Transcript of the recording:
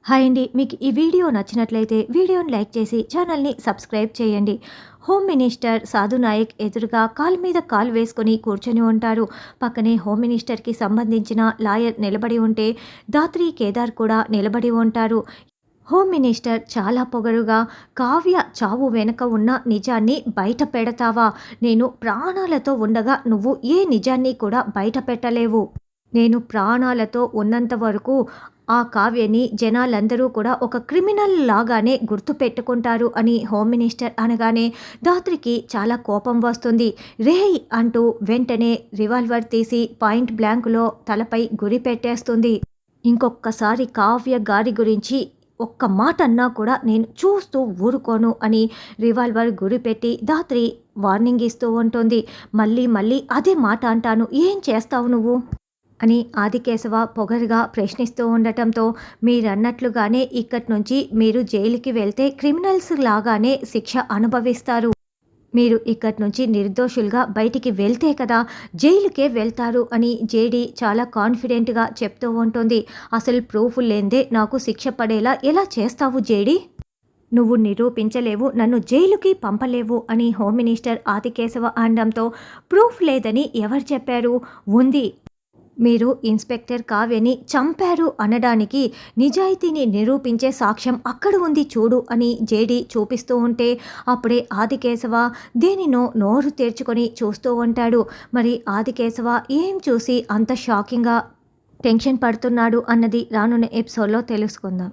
Hi అండి. మీకు ఈ వీడియో నచ్చినట్లయితే వీడియోని లైక్ చేసి ఛానల్ని సబ్స్క్రైబ్ చేయండి. హోమ్ మినిస్టర్ సాధు నాయక్ ఎదురుగా కాలు మీద కాలు వేసుకొని కూర్చొని ఉంటారు. పక్కనే హోమ్ మినిస్టర్కి సంబంధించిన లాయర్ నిలబడి ఉంటే దాత్రి కేదార్ కూడా నిలబడి ఉంటారు. హోమ్ మినిస్టర్ చాలా పొగరుగా, కావ్య చావు వెనుక ఉన్న నిజాన్ని బయట పెడతావా? నేను ప్రాణాలతో ఉండగా నువ్వు ఏ నిజాన్ని కూడా బయట పెట్టలేవు. నేను ప్రాణాలతో ఉన్నంత వరకు ఆ కావ్యని జనాలందరూ కూడా ఒక క్రిమినల్ లాగానే గుర్తుపెట్టుకుంటారు అని హోమ్ మినిస్టర్ అనగానే దాత్రికి చాలా కోపం వస్తుంది. రేయ్ అంటూ వెంటనే రివాల్వర్ తీసి పాయింట్ బ్లాంక్లో తలపై గురి పెట్టేస్తుంది. ఇంకొక్కసారి కావ్య గారి గురించి ఒక్క మాట అన్నా కూడా నేను చూస్తూ ఊరుకోను అని రివాల్వర్ గురిపెట్టి దాత్రి వార్నింగ్ ఇస్తూ ఉంటుంది. మళ్ళీ మళ్ళీ అదే మాట అంటాను, ఏం చేస్తావు నువ్వు అని ఆదికేశవ పొగరుగా ప్రశ్నిస్తూ ఉండటంతో, మీరన్నట్లుగానే ఇక్కడి నుంచి మీరు జైలుకి వెళ్తే క్రిమినల్స్ లాగానే శిక్ష అనుభవిస్తారు. మీరు ఇక్కడి నుంచి నిర్దోషులుగా బయటికి వెళ్తే కదా జైలుకే వెళ్తారు అని జేడీ చాలా కాన్ఫిడెంట్గా చెప్తూ ఉంటుంది. అసలు ప్రూఫ్ లేందే నాకు శిక్ష పడేలా ఎలా చేస్తావు జేడీ? నువ్వు నిరూపించలేవు, నన్ను జైలుకి పంపలేవు అని హోమ్ మినిస్టర్ ఆదికేశవ అనడంతో, ప్రూఫ్ లేదని ఎవరు చెప్పారు? ఉంది. మీరు ఇన్స్పెక్టర్ కావ్యని చంపారు అనడానికి నిజాయితీని నిరూపించే సాక్ష్యం అక్కడ ఉంది చూడు అని జేడీ చూపిస్తూ ఉంటే, అప్పుడే ఆదికేశవ దేనినో నోరు తెరుచుకొని చూస్తూ ఉంటాడు. మరి ఆదికేశవ ఏం చూసి అంత షాకింగ్గా టెన్షన్ పడుతున్నాడు అన్నది రానున్న ఎపిసోడ్లో తెలుసుకుందాం.